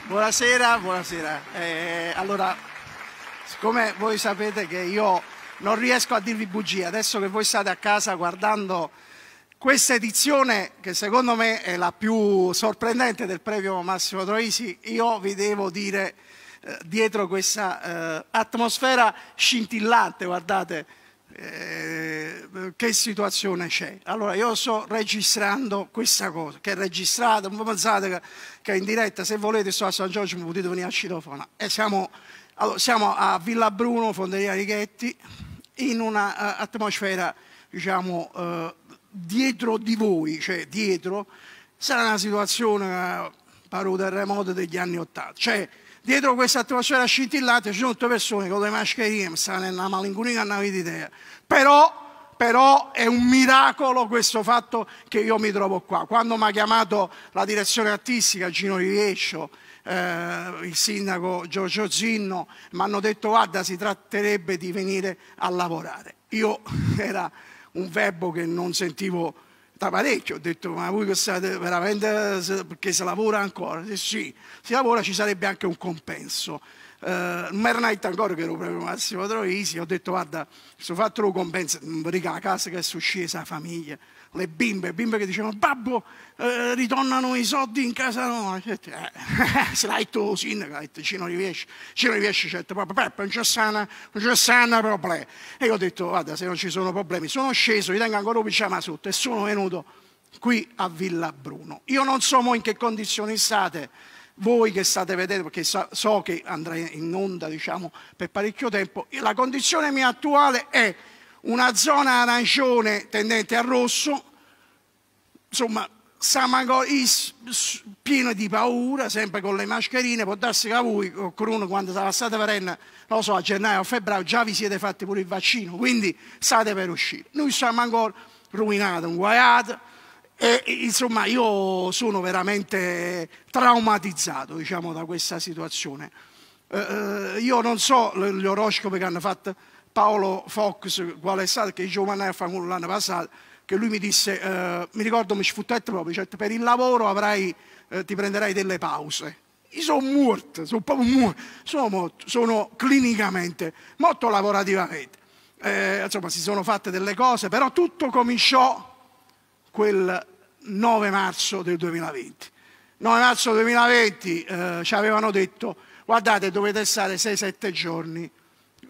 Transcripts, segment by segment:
Buonasera, buonasera. Allora, siccome voi sapete che io non riesco a dirvi bugie, adesso che voi state a casa guardando questa edizione, che secondo me è la più sorprendente del premio Massimo Troisi, io vi devo dire, dietro questa atmosfera scintillante, guardate, che situazione c'è. Allora, io sto registrando questa cosa, che è registrata, non pensate che è in diretta, se volete sto a San Giorgio, mi potete venire a citofono. E siamo a Villa Bruno, Fonderia Righetti, in una atmosfera, diciamo, dietro di voi, cioè dietro, sarà una situazione pare un terremoto degli anni '80, cioè dietro questa atmosfera scintillante ci sono tutte persone con le mascherine, stanno nella malinconia, non avete idea, però è un miracolo questo fatto che io mi trovo qua. Quando mi ha chiamato la direzione artistica, Gino Riviescio, il sindaco Giorgio Zinno, mi hanno detto guarda, si tratterebbe di venire a lavorare. Io era un verbo che non sentivo da parecchio, ho detto ma voi che state veramente, perché si lavora ancora? Sì, si lavora, ci sarebbe anche un compenso. Non mi era detto ancora che ero proprio Massimo Troisi, ho detto guarda, se ho fatto un compenso, non mi ricordo la casa che è scesa, la famiglia, le bimbe che dicevano babbo, ritornano i soldi in casa no, se l'ha detto il sindaco, ha detto Cino Riviesci, ha detto proprio Peppe, non c'è sana problemi. E io ho detto guarda, se non ci sono problemi, sono sceso, gli tengo ancora un pigiama sotto e sono venuto qui a Villa Bruno. Io non so mo in che condizioni state voi che state vedendo, perché so che andrà in onda, diciamo, per parecchio tempo. La condizione mia attuale è una zona arancione tendente al rosso, insomma, siamo pieni di paura, sempre con le mascherine. Può darsi che voi, qualcuno quando sarà stata perenna, non lo so, a gennaio o febbraio, già vi siete fatti pure il vaccino, quindi state per uscire. Noi siamo ancora rovinati, inguaiati, e insomma io sono veramente traumatizzato, diciamo, da questa situazione. Io non so gli oroscopi che hanno fatto Paolo Fox, qual è stato, che giovane a fare l'anno passato, che lui mi disse, mi ricordo, mi sfuttette proprio, cioè, per il lavoro ti prenderai delle pause. Io sono morto, sono proprio morto, sono clinicamente, molto lavorativamente. Insomma, si sono fatte delle cose, però tutto cominciò quel 9 marzo del 2020. 9 marzo 2020 ci avevano detto, guardate, dovete stare 6-7 giorni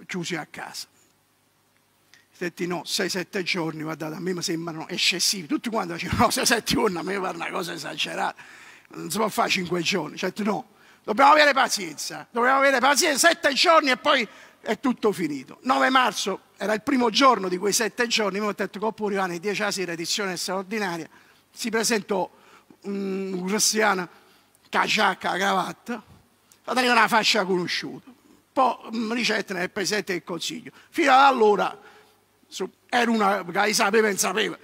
chiusi a casa. Detti no, 6-7 giorni, guardate, a me mi sembrano eccessivi. Tutti quanti dicevano no, 6-7 giorni, a me pare una cosa esagerata, non si può fare 5 giorni. Certo no, dobbiamo avere pazienza, 7 giorni e poi è tutto finito. 9 marzo era il primo giorno di quei 7 giorni, mi ho detto Coppo Rivani, 10 sera, edizione straordinaria, si presentò un cristiano, caciacca, cravatta, fatemi una fascia conosciuta, poi ricetta nel Presidente del Consiglio. Fino ad allora era una che sapeva e sapeva,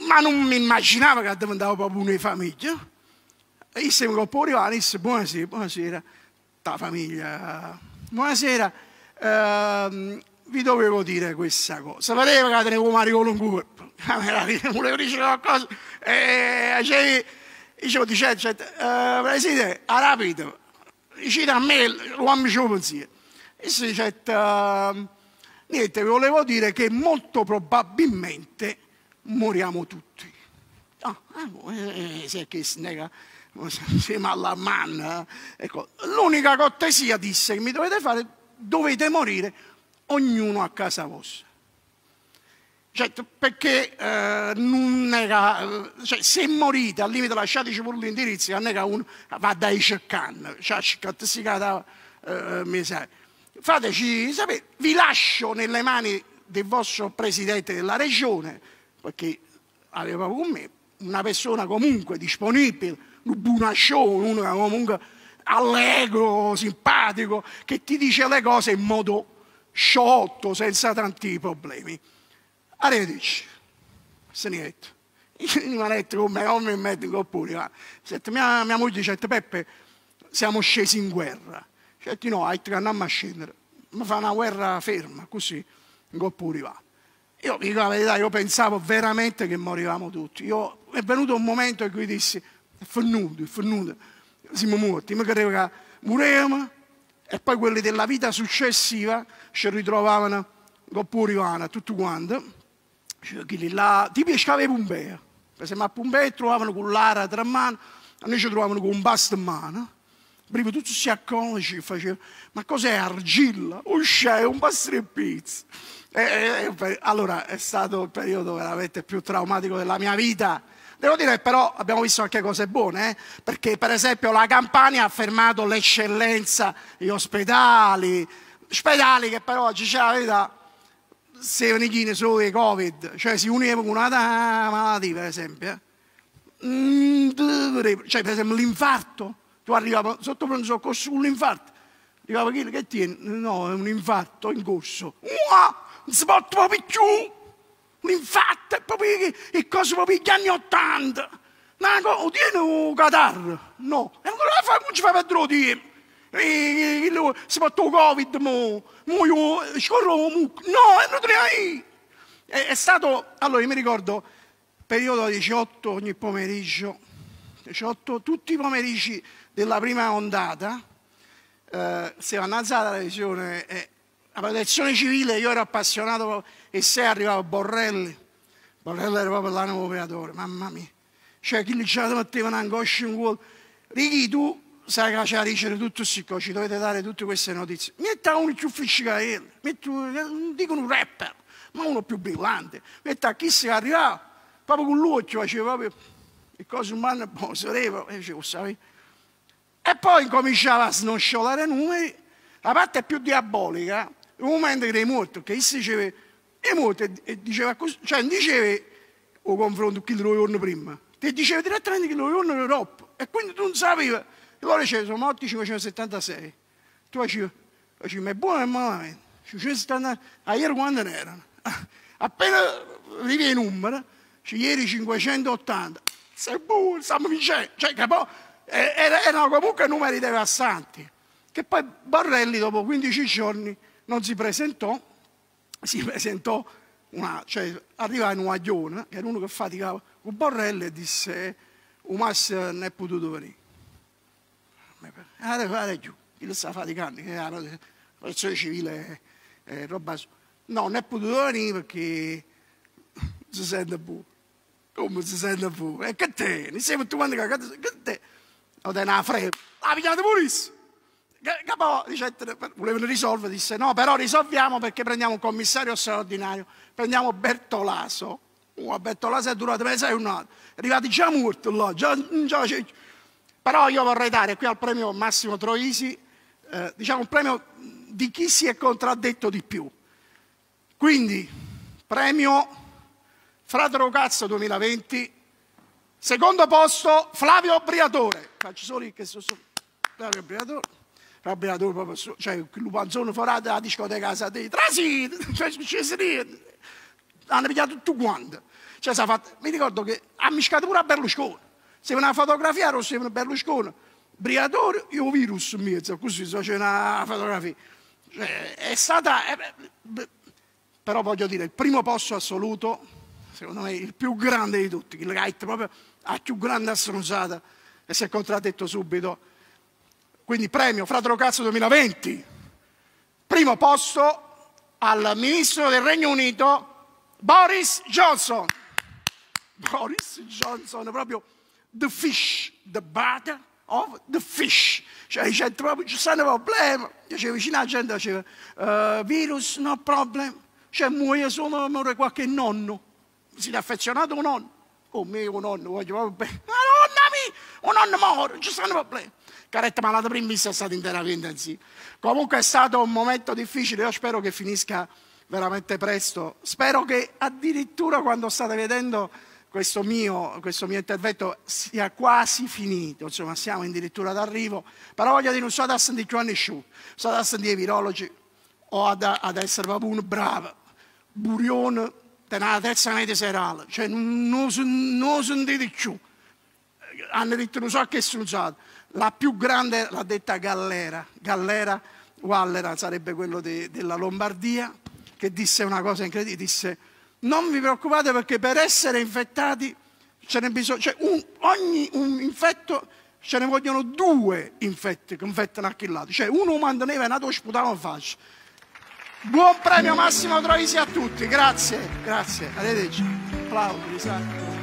ma non mi immaginavo che diventava proprio una famiglia. E disse Coppo Rivani, disse buonasera, la famiglia, buonasera, vi dovevo dire questa cosa. Sapeva che tenevo Mario Longo, volevo dire qualcosa, dicevo, Presidente, a rapido, dice a me, lo dicevo pensiero. E si dice, niente, vi volevo dire che molto probabilmente moriamo tutti. Se che siamo allarmando. Ecco, l'unica cortesia disse che mi dovete fare, dovete morire ognuno a casa vostra. Certo, perché non è che, cioè, se morite al limite lasciateci pure l'indirizzo, non è che uno va dai cercando, mi sa. Fateci sapere, vi lascio nelle mani del vostro presidente della regione, perché aveva con me una persona comunque disponibile, un buonascione, uno comunque allegro, simpatico, che ti dice le cose in modo sciolto, senza tanti problemi. Arrivederci, se ne è detto. Mi ha detto come mi metto in coppura. Mia moglie dice, Peppe, siamo scesi in guerra. Certo no, hai detto che andiamo a scendere. Mi fa una guerra ferma, così, in coppura. Io dico la verità, io pensavo veramente che morivamo tutti. È venuto un momento in cui dissi, è finito. siamo morti, mi credevo che moriamo e poi quelli della vita successiva ci ritrovavano con Ivana, tutto quanto. Quelli là, tipo pescava i Pompei. Per esempio a Pompei trovavano con l'ara tra mano, a noi ci trovavano con un basto in mano. Prima tutti si accorgono, facevano, ma cos'è argilla? È un basto di pizza. Allora è stato il periodo veramente più traumatico della mia vita. Devo dire che però abbiamo visto anche cose buone, perché per esempio la Campania ha affermato l'eccellenza degli ospedali che però oggi c'è la verità, se venivano solo i Covid, cioè si univa con una malattia per esempio. Cioè per esempio l'infarto, tu arrivavi sotto pronto soccorso con l'infarto, arrivava chi che tieni? No, è un infarto in corso. Non si può proprio più! L'infarto è proprio che cosa proprio gli anni '80. No, tieni un catarro. No, e allora come ci fai per dire? Si fa il Covid, scorro mucco. No, non te è stato, allora io mi ricordo, periodo 18 ogni pomeriggio, 18, tutti i pomeriggi della prima ondata, si era innalzata la televisione, la protezione civile, io ero appassionato e se arrivava Borrelli era proprio l'animo operatore, mamma mia. Cioè chi li già mettevano angoscia in cuore. Righi, tu sai che c'è a ricevere tutto queste cose, ci dovete dare tutte queste notizie. Metta uno più ficcicaello, non dico un rapper, ma uno più brillante. Metta a chi si arrivava, proprio con l'occhio faceva proprio le cose umane, soreva, e dicevo, sai. E poi incominciava a snosciolare numeri. La parte più diabolica, il momento che eri morto, che si diceva, è morto, e diceva così, cioè non diceva o confronto chi lo giorno prima, ti diceva direttamente che lo giorno era troppo, e quindi tu non sapevi. Loro dicevano, sono morti 576. Tu facevi, ma è buono o è malamente? 570, a ieri quando ne erano? Appena arrivi i numeri, ieri 580, sei buono, stiamo vincendo. Cioè, erano comunque numeri devastanti. Che poi Borrelli dopo 15 giorni non si presentò, cioè arriva in un aglione, che era uno che faticava, con Borrelli e disse, un masso non è potuto venire. Guarda giù, chi lo sta faticando, che la protezione civile è roba. No, non è potuto venire perché si sente buono. Come si sente buono? E che te? Ne sei tu quando che te? O te ne frega. La pigliate purissimo. Capo, volevano risolvere, disse no, però risolviamo perché prendiamo un commissario straordinario, prendiamo Bertolaso. Bertolaso è durato mesi e un anno. È arrivato già morto là, però io vorrei dare qui al premio Massimo Troisi, diciamo un premio di chi si è contraddetto di più. Quindi, premio Fratero Cazzo 2020, secondo posto Flavio Briatore. Faccio solo che sono Flavio Briatore. Flavio Briatore proprio, cioè il lupanzone fuori dalla discoteca casa dei Trasiti, cioè hanno pigliato tutto quanto. Cioè, mi ricordo che ha mischiato pure a Berlusconi. Se una fotografia era se Berlusconi, Briatore e un virus in mezzo, così si faceva una fotografia. Cioè, è stata, però voglio dire, il primo posto assoluto, secondo me il più grande di tutti, il Gait proprio la più grande stronzata e si è contraddetto subito. Quindi premio Fratero Cazzo 2020, primo posto al ministro del Regno Unito Boris Johnson. Boris Johnson, proprio the fish, the butter of the fish. Cioè, c'è proprio, ci stanno problemi. Io vicino alla gente diceva, virus, no problem. Cioè, muore qualche nonno. Si è affezionato a un nonno. Come io un nonno, voglio proprio bene. Madonna mia, un nonno muore, ci stanno problemi. Caretta malata primissima è stata in terapia intensiva. Comunque è stato un momento difficile, io spero che finisca veramente presto. Spero che addirittura quando state vedendo questo mio intervento sia quasi finito, insomma siamo addirittura d'arrivo, però voglio dire non sto a sentire più nessuno, sto a sentire i virologi o ad essere proprio uno bravo, burione della terza media serale, cioè non sentite più, hanno detto non so che struzzato, la più grande l'ha detta Gallera Wallera sarebbe quello della Lombardia, che disse una cosa incredibile, disse non vi preoccupate perché per essere infettati ce n'è bisogno, cioè ogni infetto ce ne vogliono 2 infetti che infettano a quel lato. Cioè, uno manda neve e una sputava in faccia. Buon premio Massimo Troisi a tutti, grazie, grazie. Arrivederci. Applaudi, sa.